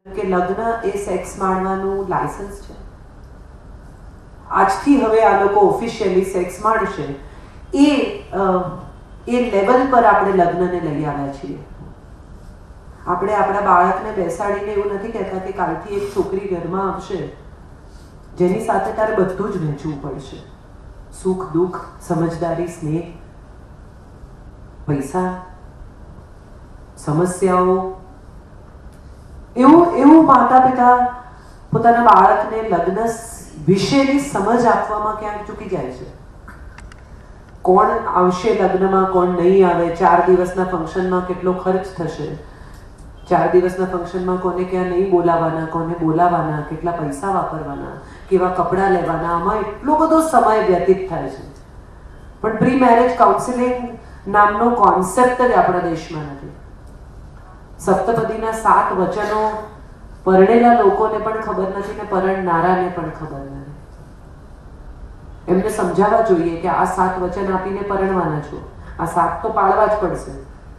કે લગ્ન એ sex માણવાનું licence છે. આજથી હવે આ લોકો ઓફિશિયલી સેક્સ માણશે એ લેવલ પર આપણે લગ્નને લઈ આવ્યા છીએ. આપણે આપણા બાળકને બેસાડીને એવું નથી કહેતા કે કાલથી એક છોકરી ઘરમાં આવશે જેની સાથે તારે બધું જ વહેંચવું પડશે. સુખ દુઃખ, સમજદારી, સ્નેહ, પૈસા, સમસ્યાઓ. એવું માતા પિતા પોતાના બાળકને લગ્ન વિશેની સમજ આપવામાં ક્યાંક ચૂકી જાય છે. કોણ આવશે લગ્નમાં, કોણ નહીં આવે, 4 દિવસના ફંક્શનમાં કેટલો ખર્ચ થશે, 4 દિવસના ફંક્શનમાં કોને ક્યાં નહીં બોલાવાના, કોને બોલાવાના, કેટલા પૈસા વાપરવાના, કેવા કપડાં લેવાના, આમાં એટલો બધો સમય વ્યતીત થાય છે. પણ પ્રી મેરેજ કાઉન્સેલિંગ નામનો કોન્સેપ્ટ જ આપણા દેશમાં નથી. સપ્તપદીના 7 વચનો પરણેલા લોકોને પણ ખબર નથી ને પરણનારાને પણ ખબર નથી. એમને સમજાવવા જોઈએ કે આ 7 વચન આપીને પરણવાના છો, આ 7 તો પાળવા જ પડશે,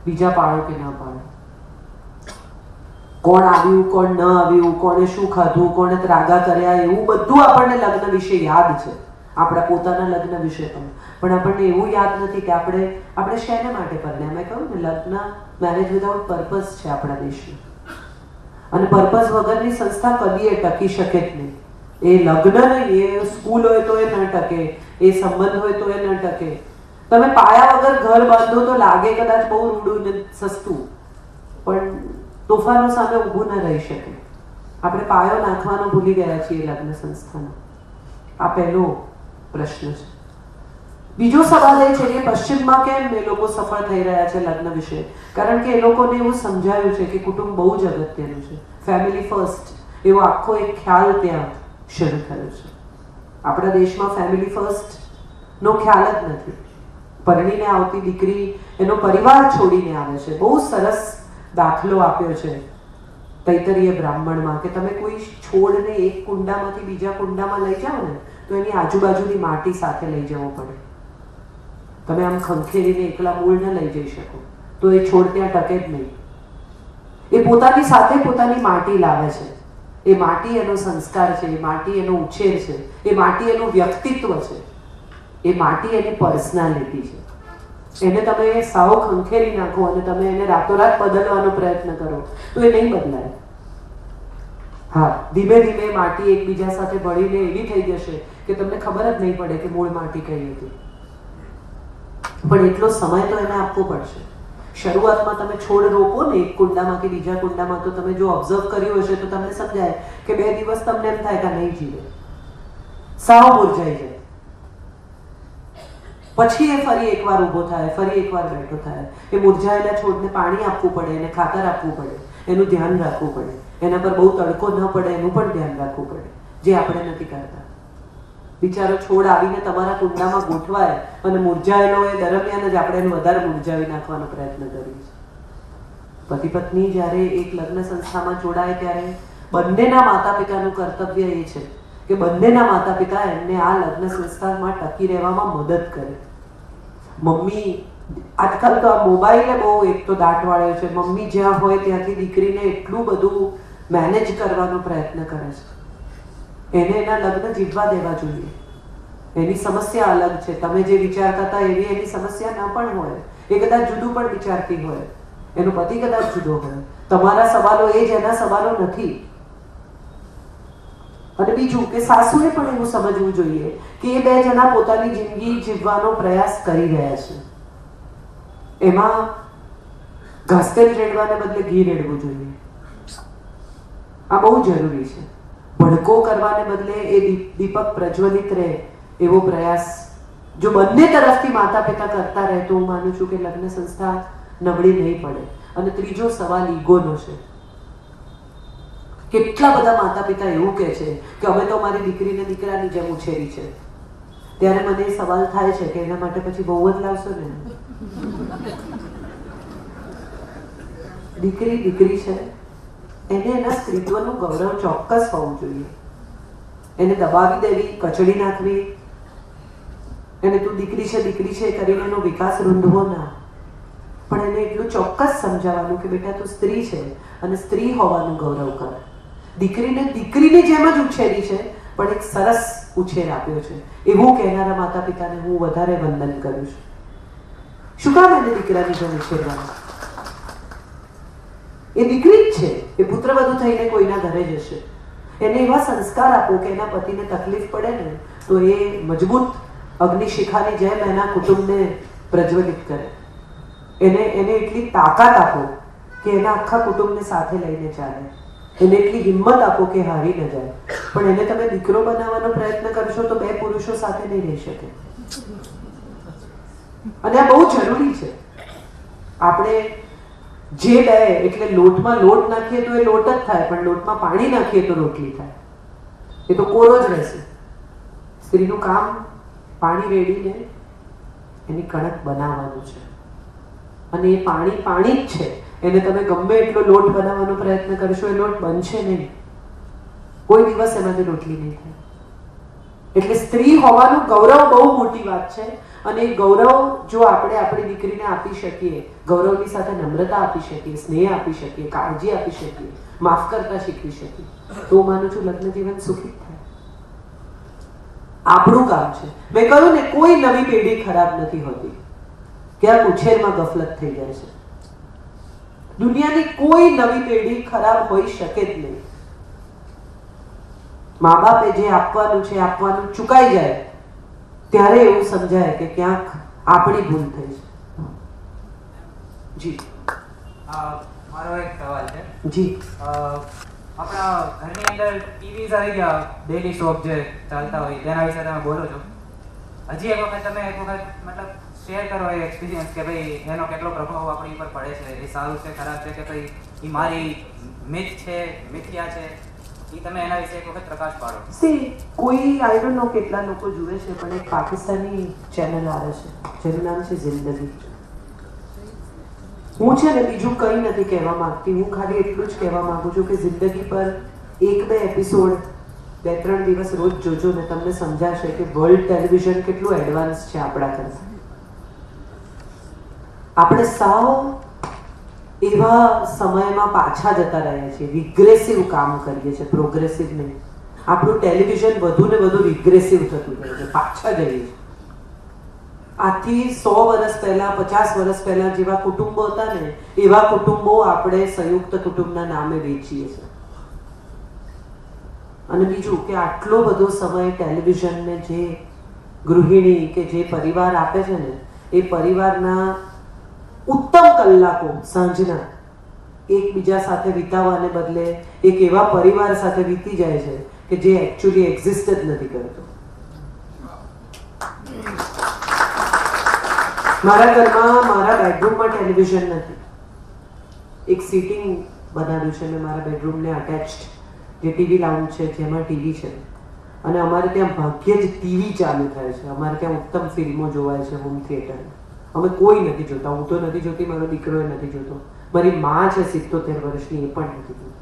બીજા પાળો કે ન પાળો. કોણ આવ્યું, કોણ ન આવ્યું, કોણે શું ખાધું, કોણે ત્રાગા કર્યા, એવું બધું આપણને લગ્ન વિશે યાદ છે, આપણા પોતાના લગ્ન વિશે પણ આપણને એવું યાદ નથી કે આપણે શેને માટે પરણ્યા. મેં કહ્યું ને, લગ્ન મેરેજ વિધાઉટ પર્પઝ છે આપણા દેશમાં, અને પર્પઝ વગરની સંસ્થા કદીએ ટકી શકે જ નહીં. એ લગ્ન નહીં, એ સ્કૂલ હોય તો એ ન ટકે, એ સંબંધ હોય તો એ ન ટકે. તમે પાયા વગર ઘર બાંધો તો લાગે કદાચ બહુ રૂડું ને સસ્તું, પણ તોફાનો સામે ઊભું ન રહી શકે. આપણે પાયો નાખવાનો ભૂલી ગયા છીએ લગ્ન સંસ્થાનો. આ પહેલો પ્રશ્ન છે. બીજો સવાલ એ છે કે પશ્ચિમમાં કેમ એ લોકો સફળ થઈ રહ્યા છે લગ્ન વિશે? કારણ કે એ લોકોને એવું સમજાયું છે કે કુટુંબ બહુ જ અગત્યનું છે, ફેમિલી ફર્સ્ટ એવો આખો એક ખ્યાલ ત્યાં શરૂ થયો છે. આપણા દેશમાં ફેમિલી ફર્સ્ટ નો ખ્યાલ જ નથી. પરણીને આવતી દીકરી એનો પરિવાર છોડીને આવે છે. બહુ સરસ દાખલો આપ્યો છે તૈતરીય બ્રાહ્મણમાં કે તમે કોઈ છોડને એક કુંડામાંથી બીજા કુંડામાં લઈ જાઓ ને તો એની આજુબાજુની માટી સાથે લઈ જવો પડે. તમે આમ ખંખેરીને એકલા મૂળ ન લઈ જઈ શકો તો એ છોડ ત્યાં ટકે જ નહીં. એ પોતાની સાથે પોતાની માટી લાવે છે. એ માટી એનો સંસ્કાર છે, એ માટી એનો ઉછેર છે, એ માટી એનું વ્યક્તિત્વ છે, એ માટી એની પર્સનાલિટી છે. એને તમે સાવ ખંખેરી નાખો અને તમે એને રાતોરાત બદલવાનો પ્રયત્ન કરો તો એ નહીં બદલાય. હા, ધીમે ધીમે માટી એકબીજા સાથે ભળીને એવી થઈ જશે કે તમને ખબર જ નહીં પડે કે મૂળ માટી કઈ હતી. પણ એટલો સમય તો એને આપવો પડશે. શરૂઆતમાં તમે છોડ રોપો ને એક કુંડામાંથી બીજા કુંડામાં, તો તમે જો ઓબ્ઝર્વ કર્યું હશે તો તમને સમજાય કે 2 દિવસ તમને એમ થાય કે નહીં જીવે, સાવ મુરઝાઈ જાય. પછી એ ફરી એકવાર ઊભો થાય, ફરી એકવાર બેઠો થાય. એ મુરઝાયેલા છોડને પાણી આપવું પડે, એને ખાતર આપવું પડે, એનું ધ્યાન રાખવું પડે, એના પર બહુ તડકો ન પડે એનું પણ ધ્યાન રાખવું પડે, જે આપણે નથી કરતા. બિચારો છોડ આવીને તમારા કુંડામાં ગોઠવાય અને મુરઝાયેલો એ દરમિયાન જ આપણે એને વધારે મુરઝાવી નાખવાનો પ્રયત્ન કરીએ છીએ. પતિ પત્ની જ્યારે એક લગ્ન સંસ્થામાં જોડાય ત્યારે બંનેના માતા પિતાનું કર્તવ્ય એ છે કે બંનેના માતા પિતા એમને આ લગ્ન સંસ્થામાં ટકી રહેવામાં મદદ કરે. મમ્મી, આજકાલ તો આ મોબાઈલે બહુ એક તો દાટ વાળ્યો છે. મમ્મી જ્યાં હોય ત્યાંથી દીકરીને એટલું બધું મેનેજ કરવાનો પ્રયત્ન કરે છે. એને એના લગ્ન જીતવા દેવા જોઈએ. એની સમસ્યા અલગ છે. તમે જે વિચારતા હતા એવી એની સમસ્યા ન પણ હોય. એ કદાચ જુદું પણ વિચારતી હોય, એનો પતિ કદાચ જુદો હોય. તમારા સવાલો એ જ એના સવાલો નથી. અને બીજું કે સાસુએ પણ એવું સમજવું જોઈએ કે એ 2 જણા પોતાની જિંદગી જીવવાનો પ્રયાસ કરી રહ્યા છે. એમાં ઘાસતેલ રેડવાને બદલે ઘી રેડવું જોઈએ. આ બહુ જરૂરી છે. ભડકો કરવાને બદલે એ દીપક પ્રજ્વલિત રહે એવો પ્રયાસ જો બંને તરફથી માતા પિતા કરતા રહે તો હું માનું છું કે લગ્ન સંસ્થા નબળી નહીં પડે. અને ત્રીજો સવાલ ઈગોનો છે. કેટલા બધા માતા પિતા એવું કહે છે કે અમે તો મારી દીકરીને દીકરાની જેમ ઉછેરી છે. ત્યારે મને એ સવાલ થાય છે કે એના માટે પછી બહુ જ લાવશો ને. દીકરી દીકરી છે, એને એના સ્ત્રીત્વનું ગૌરવ ચોક્કસ હોવું જોઈએ. એને દબાવી દેવી, કચડી નાખવી, એને તું દીકરી છે કરીને એનો વિકાસ રૂંધવો ના. પણ એને એટલું ચોક્કસ સમજાવવાનું કે બેટા તું સ્ત્રી છે અને સ્ત્રી હોવાનું ગૌરવ કર. દીકરીને દીકરીની જેમ જ ઉછેરી છે, પણ એક સરસ ઉછેર આપ્યો છે. એવું કહેનારા માતા પિતાને હું વધારે વંદન કરું છું. શું કામ એને દીકરાની જેમ ઉછેરવાનું? એ દીકરી જ છે, એ પુત્રવધુ થઈને કોઈના ઘરે જશે. એને એવા સંસ્કાર આપો કે એના પતિને તકલીફ પડે ને તો એ મજબૂત અગ્નિશિખાની જેમ એના કુટુંબને પ્રજ્વલિત કરે. એને એટલી તાકાત આપો કે એના આખા કુટુંબને સાથે લઈને ચાલે. એને એટલી હિંમત આપો કે હારી ન જાય. પણ એને તમે દીકરો બનાવવાનો પ્રયત્ન કરશો તો બે પુરુષો સાથે નહીં રહી શકે. અને આ બહુ જરૂરી છે. આપણે જે બે એટલે લોટમાં લોટ નાખીએ તો એ લોટ જ થાય, પણ લોટમાં પાણી નાખીએ તો રોટલી થાય. એ તો કોરો જ રહેશે. સ્ત્રીનું કામ પાણી રેડીને એની કણક બનાવવાનું છે. અને એ પાણી જ છે. એને તમે ગમે એટલો લોટ બનાવવાનો પ્રયત્ન કરશો એ લોટ બનશે નહીં. કોઈ દિવસ એમાંથી રોટલી નહીં થાય. એટલે સ્ત્રી હોવાનું ગૌરવ બહુ મોટી વાત છે. અને એ ગૌરવ જો આપણે આપણી દીકરીને આપી શકીએ, ગૌરવની સાથે નમ્રતા આપી શકીએ, સ્નેહ આપી શકીએ, કાળજી આપી શકીએ, માફ કરતા શીખવી શકીએ, તો હું માનું છું લગ્ન જીવન સુખી થાય. આપણું કામ છે. મેં કહ્યું ને, કોઈ નવી પેઢી ખરાબ નથી હોતી. ક્યાંક ઉછેરમાં ગફલત થઈ જાય છે. દુનિયાની કોઈ નવી પેઢી ખરાબ હોઈ શકે જ નહીં. મા બાપે જે આપવાનું છે આપવાનું ચૂકાઈ જાય ત્યારે એવું સમજાય કે ક્યાંક આપણી ભૂલ થઈ છે. જી મારો એક સવાલ છે. જી આપણા ઘરની અંદર ટીવી આવી ગયા, ડેલી શોપ જે ચાલતા હોય તેના વિશે તમે બોલો છો. હજી એક વખત તમે મતલબ શેર કરો એ એક્સપિરિયન્સ કે ભાઈ એનો કેટલો પ્રભાવ આપણી ઉપર પડે છે, એ સારું છે ખરાબ છે, કે ભાઈ એ મારી મિથ છે મિથ્યા છે, એ તમે એના વિશે એક વખત પ્રકાશ પાડો. કોઈ આઈ ડોન્ટ નો કેટલા લોકો જુએ છે, પણ એક પાકિસ્તાની ચેનલ આવે છે જેનું નામ છે જિંદગી. હું છે ને બીજું કંઈ નથી કહેવા માંગતી. હું ખાલી એટલું જ કહેવા માંગુ છું કે જિંદગી પર 1-2 એપિસોડ 2-3 દિવસ રોજ જોજો ને તમને સમજાશે કે વર્લ્ડ ટેલિવિઝન કેટલું એડવાન્સ છે આપણા કરતા. આપણે સાવ એવા સમયમાં પાછા જતા રહ્યા છીએ, રિગ્રેસિવ કામ કરીએ છીએ, પ્રોગ્રેસિવ નહીં. આપણું ટેલિવિઝન વધુ ને વધુ રિગ્રેસિવ થતું જાય છે, પાછા જઈએ છીએ. આથી 100 વર્ષ પહેલા 50 વર્ષ પહેલા જેવા કુટુંબો હતા ને એવા કુટુંબો આપણે સંયુક્ત કુટુંબના નામે વેચીએ છીએ. અને બીજું કે આટલો બધો સમય ટેલિવિઝનને જે ગૃહિણી કે જે પરિવાર આપે છે ને એ પરિવારના ઉત્તમ કલાકો સાંજના એકબીજા સાથે વિતાવવાને બદલે એક એવા પરિવાર સાથે વીતી જાય છે કે જે એકચ્યુઅલી એક્ઝિસ્ટ જ નથી કરતો. મારા ઘરમાં મારા બેડરૂમમાં ટેલિવિઝન નથી. એક સીટિંગ બનાવ્યું છે મેં મારા બેડરૂમને અટેચ્ડ, જે ટીવી લાઉન્જ છે જેમાં ટીવી છે. અને અમારે ત્યાં ભાગ્યે જ ટીવી ચાલુ થાય છે. અમારે ત્યાં ઉત્તમ ફિલ્મો જોવાય છે, હોમ થિયેટર. અમે કોઈ નથી જોતા. હું તો નથી જોતી, મારો દીકરો એ નથી જોતો, મારી માં છે 77 વર્ષની, એ પણ નથી જોતી.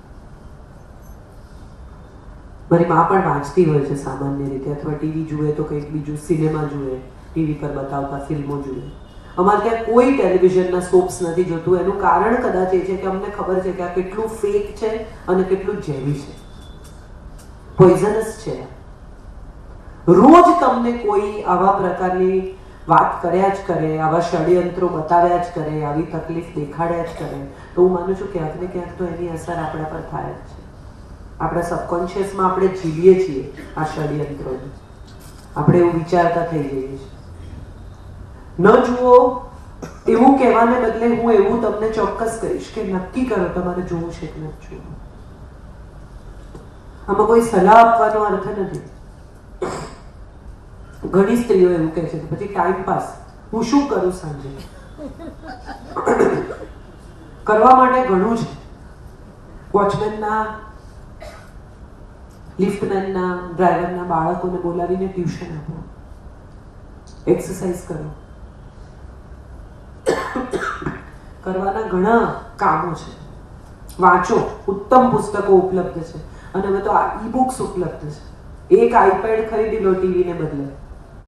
મારી માં પણ વાંચતી હોય છે સામાન્ય રીતે, અથવા ટીવી જુએ તો કંઈક બીજું સિનેમા જુએ, ટીવી પર બતાવતા ફિલ્મો જુએ. અમારે ત્યાં કોઈ ટેલિવિઝનના સોપ્સ નથી જોતું. એનું કારણ કદાચ એ છે કે અમને ખબર છે કે આ કેટલું ફેક છે અને કેટલું ઝેરી છે, પોઈઝનસ છે. રોજ તમને કોઈ આવા પ્રકારની વાત કર્યા જ કરે, આવા ષડયંત્રો બતાવ્યા જ કરે, આવી તકલીફ દેખાડ્યા જ કરે, તો હું માનું છું ક્યાંક ને ક્યાંક તો એની અસર આપણા પર થાય જ છે. આપણા સબકોન્શિયસમાં આપણે જીવીએ છીએ આ ષડયંત્રોને. આપણે એવું વિચારતા થઈ જઈએ છીએ. ન જુઓ એવું કહેવાને બદલે હું એવું તમને ચોક્કસ કહીશ કે નક્કી કરો તમારે જોવું છે કે નથી જોવું. આમાં કોઈ સલાહ આપવાનો અર્થ નથી. ઘણી સ્ત્રીઓ એવું કહે છે પછી ટાઈમ પાસ હું શું કરું સાંજે. કરવા માટે ઘણું છે. વોચમેનના, લિફ્ટમેનના, ડ્રાઈવરના બાળકોને બોલાવીને ટ્યુશન આપો, એક્સરસાઇઝ કરો. કરવાના ઘણા કામો છે. વાંચો, ઉત્તમ પુસ્તકો ઉપલબ્ધ છે. અને હવે તો ઈ બુક્સ ઉપલબ્ધ છે. એક આઈપેડ ખરીદી લો ટીવીને બદલે.